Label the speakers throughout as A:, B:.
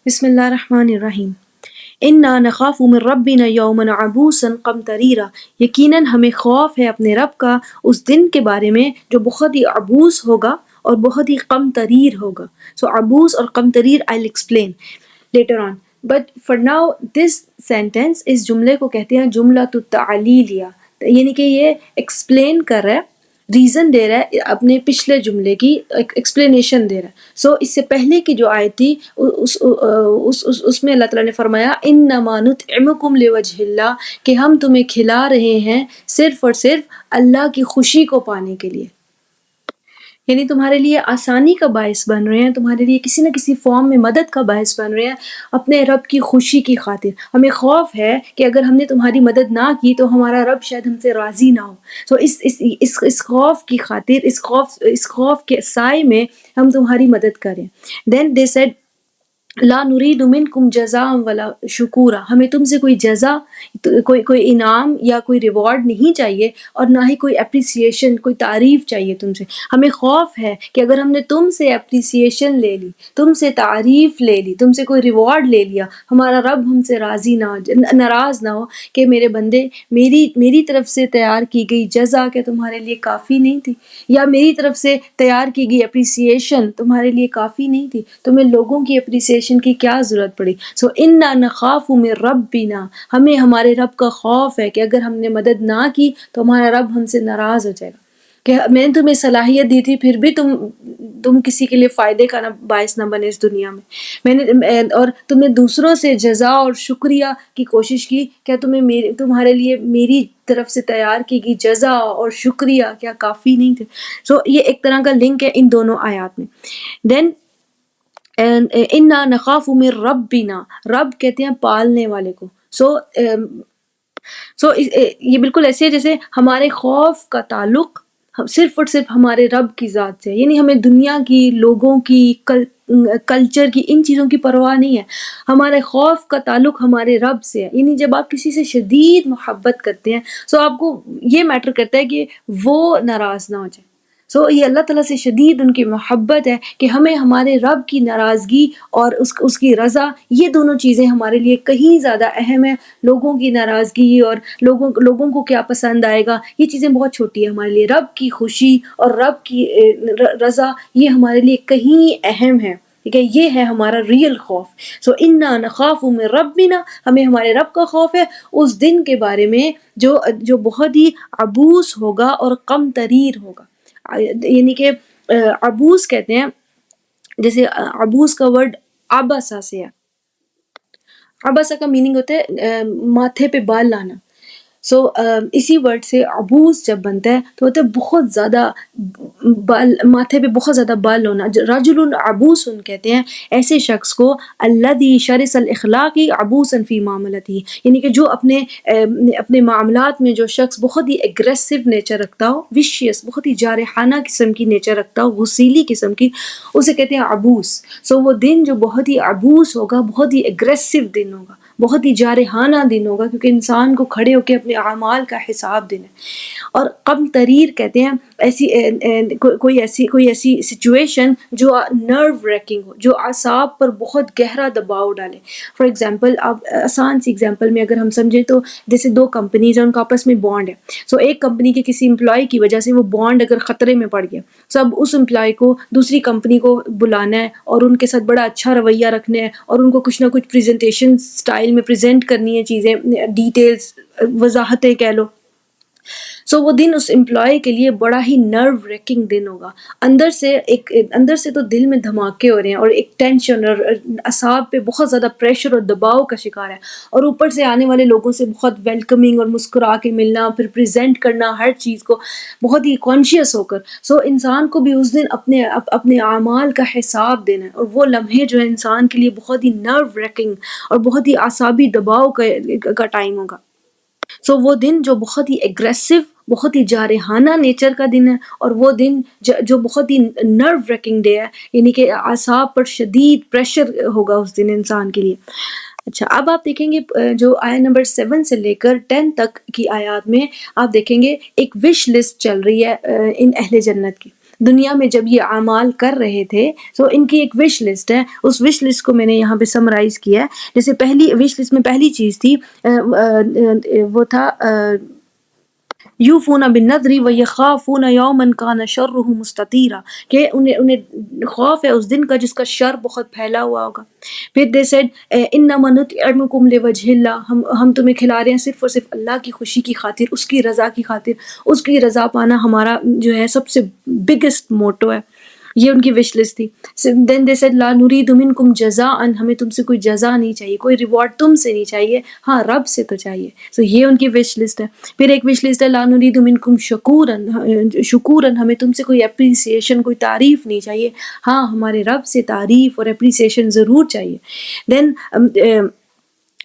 A: بسم اللہ الرحمن الرحیم۔ انا نخاف من ربنا یوما عبوسا قمطریرا، یقیناً ہمیں خوف ہے اپنے رب کا اس دن کے بارے میں جو بہت ہی عبوس ہوگا اور بہت ہی قمطریر ہوگا۔ سو عبوس اور قمطریر I'll explain later on. But for now this sentence اس جملے کو کہتے ہیں جملہ تعلیلیہ، یعنی کہ یہ ایکسپلین کر رہا ہے، ریزن دے رہا ہے اپنے پچھلے جملے کی ایکسپلینیشن دے رہا ہے۔ سو اس سے پہلے کی جو آیت تھی اس میں اللہ تعالیٰ نے فرمایا انما نطعمکم لوجہ اللہ، کہ ہم تمہیں کھلا رہے ہیں صرف اور صرف اللہ کی خوشی کو پانے کے لیے، یعنی تمہارے لیے آسانی کا باعث بن رہے ہیں، تمہارے لیے کسی نہ کسی فارم میں مدد کا باعث بن رہے ہیں اپنے رب کی خوشی کی خاطر۔ ہمیں خوف ہے کہ اگر ہم نے تمہاری مدد نہ کی تو ہمارا رب شاید ہم سے راضی نہ ہو۔ تو اس خوف کی خاطر، اس خوف کے سائے میں ہم تمہاری مدد کریں۔ Then they said لا نرید منکم جزاء ولا شکورا، ہمیں تم سے کوئی جزا، کوئی انعام یا کوئی ریوارڈ نہیں چاہیے، اور نہ ہی کوئی اپریسیشن، کوئی تعریف چاہیے تم سے۔ ہمیں خوف ہے کہ اگر ہم نے تم سے اپریسیشن لے لی، تم سے تعریف لے لی، تم سے کوئی ریوارڈ لے لیا، ہمارا رب ہم سے راضی نہ ہو، ناراض نہ ہو کہ میرے بندے میری طرف سے تیار کی گئی جزا کہ تمہارے لیے کافی نہیں تھی، یا میری طرف سے تیار کی گئی اپریسیشن تمہارے لیے کافی نہیں تھی، تمہیں لوگوں کی اپریسیشن کی کیا ضرورت پڑی۔ سو انا نخاف من ربنا، ہمیں ہمارے رب کا خوف ہے کہ اگر ہم نے مدد نہ کی تو ہمارا رب ہم سے ناراض ہو جائے گا، کہ میں نے تمہیں صلاحیت دی تھی پھر بھی تم کسی کے لیے فائدے کا باعث نہ بنے اس دنیا میں، اور تم نے دوسروں سے جزا اور شکریہ کی کوشش کی، کیا تمہارے لیے میری طرف سے تیار کی گئی جزا اور شکریہ کیا کافی نہیں تھے۔ سو یہ ایک طرح کا لنک ہے ان دونوں آیات میں۔ دین انا نخاف من ربنا، رب کہتے ہیں پالنے والے کو۔ سو یہ بالکل ایسے ہے جیسے ہمارے خوف کا تعلق صرف اور صرف ہمارے رب کی ذات سے ہے، یعنی ہمیں دنیا کی، لوگوں کی، کلچر کی، ان چیزوں کی پرواہ نہیں ہے، ہمارے خوف کا تعلق ہمارے رب سے ہے۔ یعنی جب آپ کسی سے شدید محبت کرتے ہیں سو آپ کو یہ میٹر کرتا ہے کہ وہ ناراض نہ ہو جائے۔ سو یہ اللہ تعالیٰ سے شدید ان کی محبت ہے کہ ہمیں ہمارے رب کی ناراضگی اور اس کی رضا، یہ دونوں چیزیں ہمارے لیے کہیں زیادہ اہم ہیں۔ لوگوں کی ناراضگی اور لوگوں کو کیا پسند آئے گا، یہ چیزیں بہت چھوٹی ہیں ہمارے لیے۔ رب کی خوشی اور رب کی رضا یہ ہمارے لیے کہیں اہم ہے، ٹھیک ہے، یہ ہے ہمارا ریئل خوف۔ سو انا نخاف من ربنا، ہمیں ہمارے رب کا خوف ہے اس دن کے بارے میں جو بہت ہی عبوس ہوگا اور قمطریر ہوگا۔ یعنی کہ عبوس کہتے ہیں، جیسے عبوس کا ورڈ عبسہ سے ہے، عبسہ کا میننگ ہوتا ہے ماتھے پہ بال لانا۔ سو اسی ورڈ سے عبوس جب بنتا ہے تو ہوتا ہے بہت زیادہ بال، ماتھے پہ بہت زیادہ بال ہونا۔ رجل عبوس کہتے ہیں ایسے شخص کو الذی شرس الاخلاق عبوسا فی معاملتہ، یعنی کہ جو اپنے معاملات میں جو شخص بہت ہی اگریسو نیچر رکھتا ہو، وشیس، بہت ہی جارحانہ قسم کی نیچر رکھتا ہو، غسیلی قسم کی، اسے کہتے ہیں عبوس۔ سو وہ دن جو بہت ہی عبوس ہوگا، بہت ہی اگریسو دن ہوگا، بہت ہی جارحانہ دن ہوگا، کیونکہ انسان کو کھڑے ہو کے اپنے اعمال کا حساب دینا ہے۔ اور قمطریر کہتے ہیں کوئی ایسی سچویشن جو نرو ریکنگ ہو، جو اعصاب پر بہت گہرا دباؤ ڈالے۔ فار ایگزامپل، آپ آسان سی ایگزامپل میں اگر ہم سمجھیں تو جیسے دو کمپنیز ہیں، ان کا آپس میں بانڈ ہے۔ سو ایک کمپنی کے کسی امپلائی کی وجہ سے وہ بانڈ اگر خطرے میں پڑ گیا، سو اب اس امپلائی کو دوسری کمپنی کو بلانا ہے اور ان کے ساتھ بڑا اچھا رویہ رکھنا ہے، اور ان کو کچھ نہ کچھ پریزنٹیشن سٹائل میں پریزنٹ کرنی ہے چیزیں، ڈیٹیلز، وضاحتیں کہہ لو۔ سو وہ دن اس امپلائی کے لیے بڑا ہی نرو ریکنگ دن ہوگا۔ اندر سے تو دل میں دھماکے ہو رہے ہیں اور ایک ٹینشن اور اعصاب پہ بہت زیادہ پریشر اور دباؤ کا شکار ہے، اور اوپر سے آنے والے لوگوں سے بہت ویلکمنگ اور مسکرا کے ملنا، پھر پریزنٹ کرنا ہر چیز کو بہت ہی کانشیس ہو کر۔ سو انسان کو بھی اس دن اپنے اعمال کا حساب دینا ہے، اور وہ لمحے جو ہے انسان کے لیے بہت ہی نرو ریکنگ اور بہت ہی اعصابی دباؤ کا ٹائم ہوگا۔ سو وہ دن جو بہت ہی اگریسو، بہت ہی جارحانہ نیچر کا دن ہے، اور وہ دن جو بہت ہی نرو ریکنگ ڈے ہے، یعنی کہ اعصاب پر شدید پریشر ہوگا اس دن انسان کے لیے۔ اچھا، اب آپ دیکھیں گے جو آیت نمبر 7 سے لے کر 10 تک کی آیات میں آپ دیکھیں گے ایک وش لسٹ چل رہی ہے ان اہل جنت کی۔ دنیا میں جب یہ اعمال کر رہے تھے تو ان کی ایک وش لسٹ ہے، اس وش لسٹ کو میں نے یہاں پہ سمرائز کیا ہے. جیسے پہلی وش لسٹ میں پہلی چیز تھی وہ تھا یوفون بالنذر ویخافون یوما کان شرہ مستطیرا، کہ انہیں خوف ہے اس دن کا جس کا شر بہت پھیلا ہوا ہوگا. پھر دے سیڈ انما نطعمکم لوجہ اللہ، ہم تمہیں کھلا رہے ہیں صرف اور صرف اللہ کی خوشی کی خاطر، اس کی رضا کی خاطر. اس کی رضا پانا ہمارا جو ہے سب سے بگیسٹ موٹو ہے. یہ ان کی وش لسٹ تھی. دین دے سیڈ لا نرید منکم جزاء، ہمیں تم سے کوئی جزا نہیں چاہیے، کوئی ریوارڈ تم سے نہیں چاہیے، ہاں رب سے تو چاہیے. سو یہ ان کی وش لسٹ ہے. پھر ایک وش لسٹ ہے لا نرید منکم شکورا، ہمیں تم سے کوئی اپریسیشن، کوئی تعریف نہیں چاہیے، ہاں ہمارے رب سے تعریف اور اپریسیشن ضرور چاہیے. دین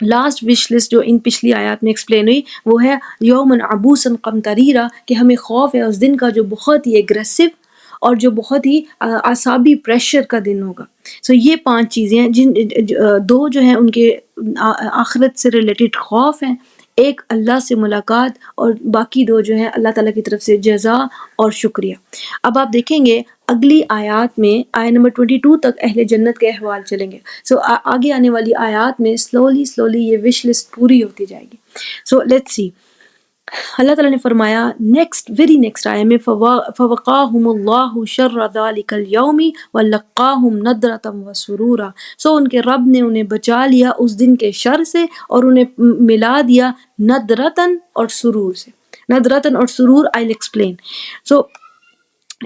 A: لاسٹ وش لسٹ جو ان پچھلی آیات میں ایکسپلین ہوئی وہ ہے یومن عبوسا قمطریرا، کہ ہمیں خوف ہے اس دن کا جو بہت ہی ایگریسو اور جو بہت ہی اعصابی پریشر کا دن ہوگا. سو یہ 5 چیزیں ہیں، جن 2 جو ہیں ان کے آخرت سے ریلیٹڈ خوف ہیں، ایک اللہ سے ملاقات، اور باقی 2 جو ہیں اللہ تعالیٰ کی طرف سے جزا اور شکریہ. اب آپ دیکھیں گے اگلی آیات میں آیت نمبر 22 تک اہل جنت کے احوال چلیں گے. سو آگے آنے والی آیات میں سلولی یہ وش لسٹ پوری ہوتی جائے گی. So let's see. اللہ تعالیٰ نے فرمایا ویری نیکسٹ آئے میں فوقاہم اللہ شر ذالک اليوم ولقاہم نضرۃ وسرورا، سو ان کے رب نے انہیں بچا لیا اس دن کے شر سے اور انہیں ملا دیا نضرۃ اور سرور سے. نضرۃ اور سرور آئی ول ایکسپلین. سو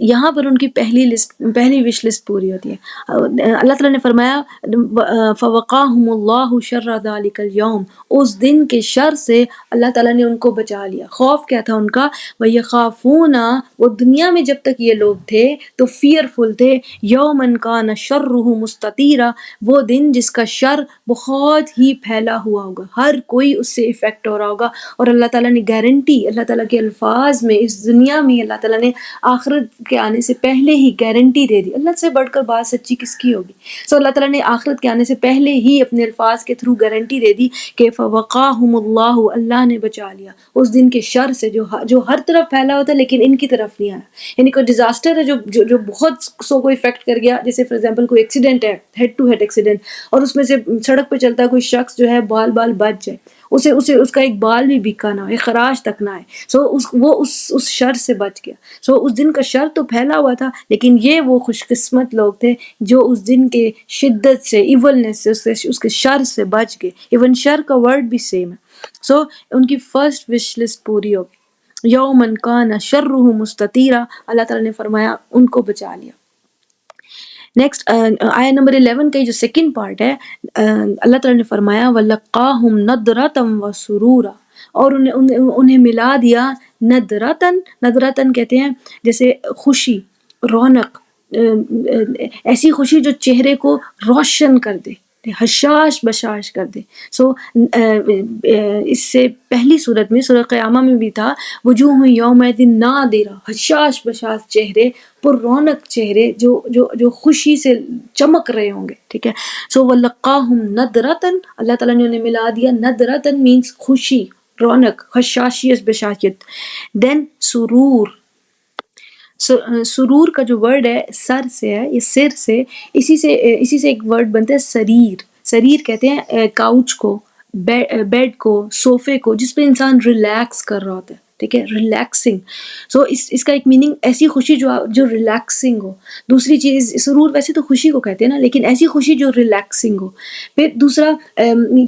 A: یہاں پر ان کی پہلی وش لسٹ پوری ہوتی ہے. اللہ تعالیٰ نے فرمایا فوقاہم اللہ شر ذالک اليوم، اس دن کے شر سے اللہ تعالیٰ نے ان کو بچا لیا. خوف کیا تھا ان کا؟ وَيَخَافُونَ، وہ دنیا میں جب تک یہ لوگ تھے تو فیئرفل تھے، یومن کان شرہ مستطیرا، وہ دن جس کا شر بہت ہی پھیلا ہوا ہوگا، ہر کوئی اس سے افیکٹ ہو رہا ہوگا. اور اللہ تعالیٰ نے گارنٹی، اللہ تعالیٰ کے الفاظ میں اس دنیا میں اللہ تعالیٰ نے آخرت کے آنے سے پہلے ہی گارنٹی دے دی. اللہ سے بڑھ کر بات سچی کس کی ہوگی؟ سو اللہ تعالیٰ نے آخرت کے آنے سے پہلے ہی اپنے الفاظ کے تھرو گارنٹی دے دی کہ فوقاہم اللہ، اللہ نے بچا لیا اس دن کے شر سے جو ہر طرف پھیلا ہوتا ہے لیکن ان کی طرف نہیں آیا. یعنی کوئی ڈیزاسٹر ہے جو بہت سو کو افیکٹ کر گیا، جیسے فار ایگزامپل کوئی ایکسیڈنٹ ہے، ہیڈ ٹو ہیڈ ایکسیڈنٹ، اور اس میں سے سڑک پہ چلتا ہے کوئی شخص جو ہے بال بچ جائے، اسے اس کا ایک بال بھی بکا نہ ہو، ایک خراش تک نہ آئے. سو وہ اس شر سے بچ گیا. سو اس دن کا شر تو پھیلا ہوا تھا، لیکن یہ وہ خوش قسمت لوگ تھے جو اس دن کے شدت سے، ایولنس سے، اس کے شر سے بچ گئے. ایون شر کا ورڈ بھی سیم ہے. سو ان کی فرسٹ وش لسٹ پوری ہو گئی. یومن کان شرہ مستطیرا، اللہ تعالیٰ نے فرمایا ان کو بچا لیا. نیکسٹ آیت نمبر 11 کا جو سیکنڈ پارٹ ہے، اللہ تعالیٰ نے فرمایا وَلَقَّاهُمْ نَضْرَةً وَسُرُورًا، اور انہیں ملا دیا ندرتن کہتے ہیں جیسے خوشی، رونق، ایسی خوشی جو چہرے کو روشن کر دے، حشاش بشاش کر دے. سو اس سے پہلی صورت میں سورہ قیامہ میں بھی تھا وجوہ یومئذ ناضرہ، حشاش بشاش چہرے، پر رونق چہرے جو خوشی سے چمک رہے ہوں گے. ٹھیک ہے. سو وَلَقَّاهُمْ نَضْرَةً، اللہ تعالیٰ نے انہیں ملا دیا. نَضْرَةً مینس خوشی، رونق، حشاشیت بشاشیت. دین سرور، سرور کا جو ورڈ ہے سر سے ہے، یہ سر سے، اسی سے ایک ورڈ بنتا ہے سریر. سریر کہتے ہیں کاؤچ کو، بیڈ کو، صوفے کو، جس پہ انسان ریلیکس کر رہا ہوتا ہے. ٹھیک ہے، ریلیکسنگ. سو اس کا ایک میننگ ایسی خوشی جو ریلیکسنگ ہو. دوسری چیز سرور ویسے تو خوشی کو کہتے ہیں نا، لیکن ایسی خوشی جو ریلیکسنگ ہو. پھر دوسرا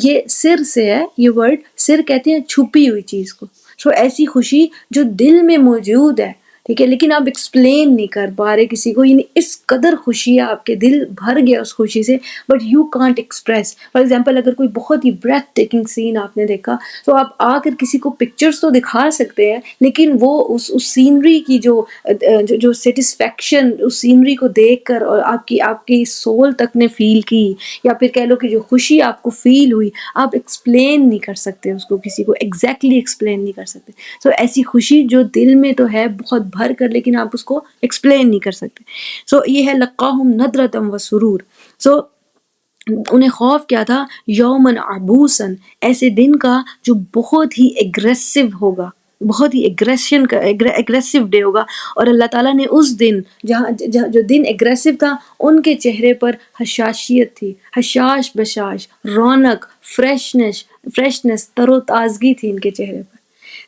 A: یہ سر سے ہے، یہ ورڈ سر کہتے ہیں چھپی ہوئی چیز کو. سو ایسی خوشی جو دل میں موجود ہے، ٹھیک ہے، لیکن آپ ایکسپلین نہیں کر پا رہے کسی کو، یعنی اس قدر خوشی ہے، آپ کے دل بھر گیا اس خوشی سے، but you can't express. For example اگر کوئی بہت ہی بریتھ ٹیکنگ سین آپ نے دیکھا تو آپ آ کر کسی کو پکچرز تو دکھا سکتے ہیں، لیکن وہ اس سینری کی جو سیٹسفیکشن اس سینری کو دیکھ کر اور آپ کی سول تک نے فیل کی، یا پھر کہہ لو کہ جو خوشی آپ کو فیل ہوئی، آپ ایکسپلین نہیں کر سکتے اس کو، کسی کو ایگزیکٹلی ایکسپلین نہیں کر سکتے. سو ایسی خوشی جو دل میں تو ہے بہت بھر کر، لیکن آپ اس کو ایکسپلین نہیں کر سکتے. سو یہ ہے لقاہم نضرۃ وسرور. سو انہیں خوف کیا تھا؟ یومن عبوسن، ایسے دن کا جو بہت ہی ایگریسو ہوگا. بہت ہی ایگریسو ڈے ہوگا، اور اللہ تعالیٰ نے اس دن جو دن ایگریسو تھا ان کے چہرے پر حشاشیت تھی، حشاش بشاش، رونق، فریشنس، تر و تازگی تھی ان کے چہرے پر.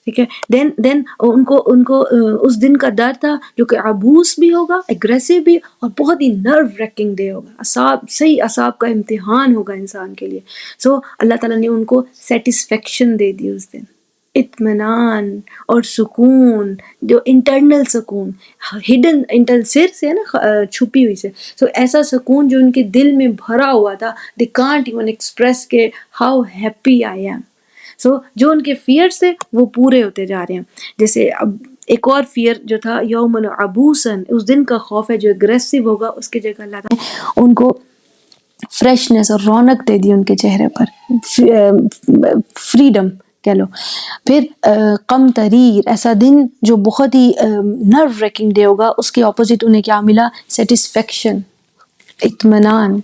A: ٹھیک ہے. دین ان کو اس دن کا ڈر تھا جو کہ عبوس بھی ہوگا، اگریسو بھی، اور بہت ہی نرو ریکنگ ڈے ہوگا، صحیح اعصاب کا امتحان ہوگا انسان کے لیے. سو اللہ تعالیٰ نے ان کو سیٹسفیکشن دے دی اس دن، اطمینان اور سکون، جو انٹرنل سکون، ہڈن سر سے نا، چھپی ہوئی سے. سو ایسا سکون جو ان کے دل میں بھرا ہوا تھا، they can't even express کہ how happy I am. سو جو ان کے فیئرس تھے وہ پورے ہوتے جا رہے ہیں. جیسے اب ایک اور فیئر جو تھا یومن عبوسن، اس دن کا خوف ہے جو اگریسو ہوگا، اس کی جگہ اللہ تعالیٰ نے ان کو فریشنس اور رونق دے دی ان کے چہرے پر، فریڈم کہہ لو. پھر قمطریر، ایسا دن جو بہت ہی نرو ریکنگ ڈے ہوگا، اس کے اپوزٹ انہیں کیا ملا؟ سیٹسفیکشن، اطمینان.